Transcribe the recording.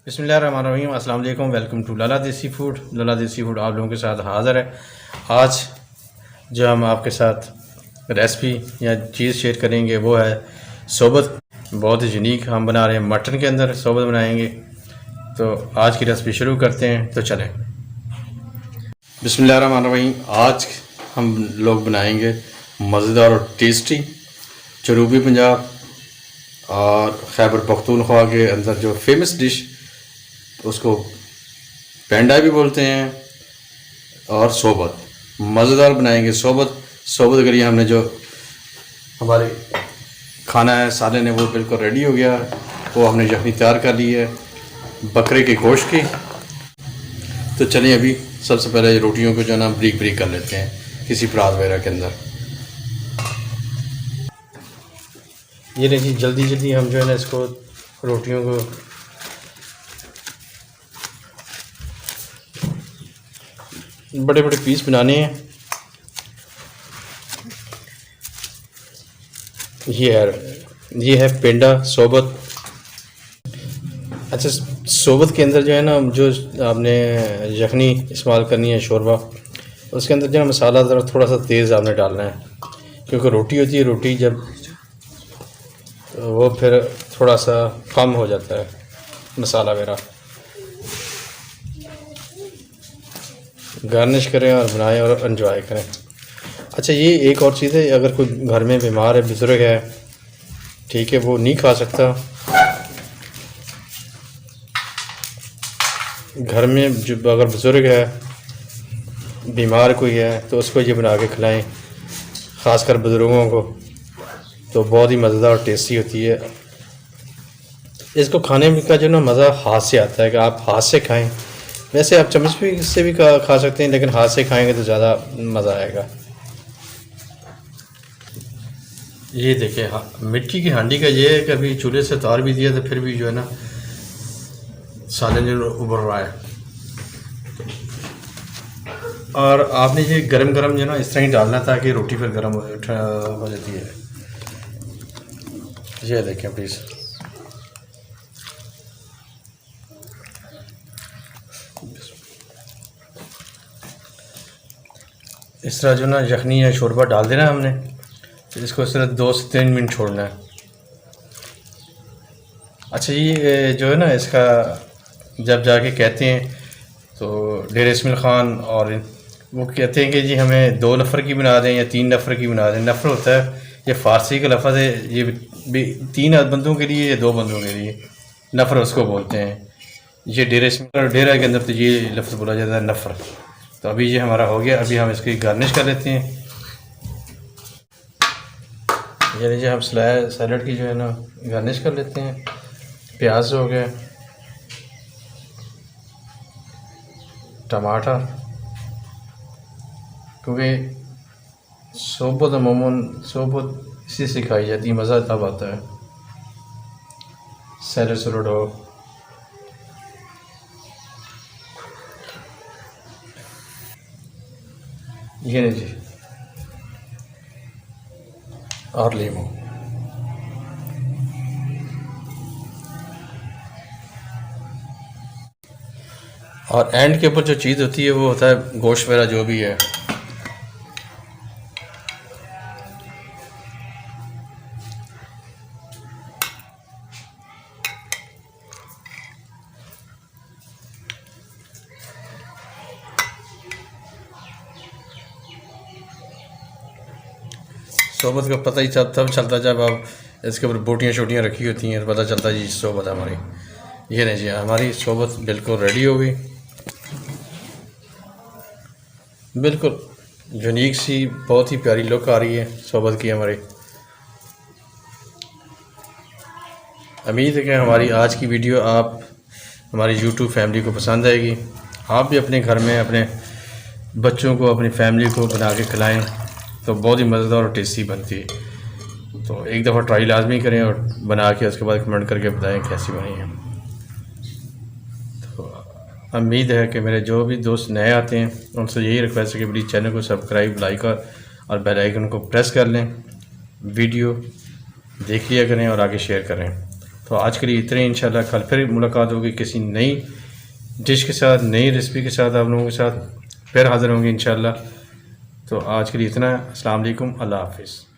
बिस्मिल्लाहिर्रहमानिर्रहीम। अस्सलाम वालेकुम। वेलकम टू लाला देसी फूड। लाला देसी फूड आप लोगों के साथ हाज़िर है। आज जो हम आपके साथ रेसिपी या चीज़ शेयर करेंगे वो है सोबत। बहुत ही यूनिक हम बना रहे हैं, मटन के अंदर सोबत बनाएंगे। तो आज की रेसिपी शुरू करते हैं, तो चलें। बिस्मिल्लाहिर्रहमानिर्रहीम। आज हम लोग बनाएंगे मज़ेदार और टेस्टी जनूबी पंजाब और खैबर पख्तूनख्वा के अंदर जो फेमस डिश, उसको पेंडा भी बोलते हैं, और सोबत मज़ेदार बनाएंगे। सोबत के लिए हमने जो हमारे खाना है सालन है वो बिल्कुल रेडी हो गया। वो हमने यखनी तैयार कर ली है बकरे के गोश्त की। तो चलिए अभी सबसे पहले रोटियों को जो है ना ब्रीक कर लेते हैं किसी परात वगैरह के अंदर। ये देखिए जल्दी हम जो है ना इसको रोटियों को बड़े बड़े पीस बनाने हैं। ये है पेंडा सोबत। अच्छा, सोबत के अंदर जो है ना जो आपने यखनी इस्तेमाल करनी है शोरबा, उसके अंदर जो है मसाला ज़रा थोड़ा सा तेज़ आपने डालना है, क्योंकि रोटी होती है, रोटी जब वो फिर थोड़ा सा कम हो जाता है मसाला वगैरह। गार्निश करें और बनाएं और एंजॉय करें। अच्छा, ये एक और चीज़ है, अगर कोई घर में बीमार है, बुज़ुर्ग है, ठीक है, वो नहीं खा सकता, घर में जो अगर बुज़ुर्ग है, बीमार कोई है, तो उसको ये बना के खिलाएं, ख़ासकर बुज़ुर्गों को। तो बहुत ही मज़ेदार और टेस्टी होती है। इसको खाने का जो ना मज़ा हाथ से आता है कि आप हाथ से खाएं। वैसे आप चम्मच भी से भी खा सकते हैं, लेकिन हाथ से खाएंगे तो ज़्यादा मज़ा आएगा। ये देखिए मिट्टी की हांडी का ये है कि अभी चूल्हे से तार भी दिया तो फिर भी जो है ना सालन जो उबर रहा है। और आपने ये गरम जो है ना इस तरह ही डालना ताकि रोटी फिर गरम हो जाती है। ये देखें प्लीज़। इस तरह जो ना यखनी या शोरबा डाल देना हमने, फिर इसको इस तरह 2 से 3 मिनट छोड़ना है। अच्छा, ये जो है ना इसका जब जाके कहते हैं तो डेर इस्माइल ख़ान और वो कहते हैं कि जी हमें 2 नफ़र की बना दें या 3 नफ़र की बना दें। नफ़र होता है ये फ़ारसी का लफ्ज़ है, ये भी 3 बंदों के लिए या 2 बंदों के लिए नफ़र उसको बोलते हैं। ये डेरा इस्माइल डेरा के अंदर तो ये लफ्ज़ बोला जाता है नफ़र। तो अभी ये हमारा हो गया। अभी हम इसकी गार्निश कर लेते हैं। ये लीजिए हम सैलड की जो है ना गार्निश कर लेते हैं। प्याज हो गया, टमाटर, क्योंकि सोबत अमूमन सोबत इसी से खाई जाती है, मज़ा तब आता है। सैलड हो, ये लीजिए, और लीमू। और एंड के ऊपर जो चीज़ होती है वो होता है गोश्त वगैरह जो भी है। सोबत का पता ही तब चलता जब आप इसके ऊपर बोटियाँ शोटियाँ रखी होती हैं, तो पता चलता जी सोबत हमारी। ये नहीं जी, हमारी सोबत बिल्कुल रेडी हो गई। बिल्कुल यूनिक सी बहुत ही प्यारी लुक आ रही है सोबत की हमारी। उम्मीद है कि हमारी आज की वीडियो आप हमारी यूट्यूब फैमिली को पसंद आएगी। आप भी अपने घर में अपने बच्चों को, अपनी फैमिली को बना के खिलाएँ, तो बहुत ही मज़ेदार और टेस्टी बनती है। तो एक दफ़ा ट्राई लाजमी करें और बना के उसके बाद कमेंट करके बताएं कैसी बनी है। तो उम्मीद है कि मेरे जो भी दोस्त नए आते हैं उनसे यही रिक्वेस्ट है कि प्लीज़ चैनल को सब्सक्राइब, लाइक और बेल आइकन को प्रेस कर लें। वीडियो देख लिया करें और आगे शेयर करें। तो आज के लिए इतने, इंशाल्लाह कल फिर मुलाकात होगी किसी नई डिश के साथ, नई रेसिपी के साथ, आप लोगों के साथ फिर हाज़िर होंगे इंशाल्लाह। तो आज के लिए इतना। अस्सलाम वालेकुम, अल्लाह हाफिज़।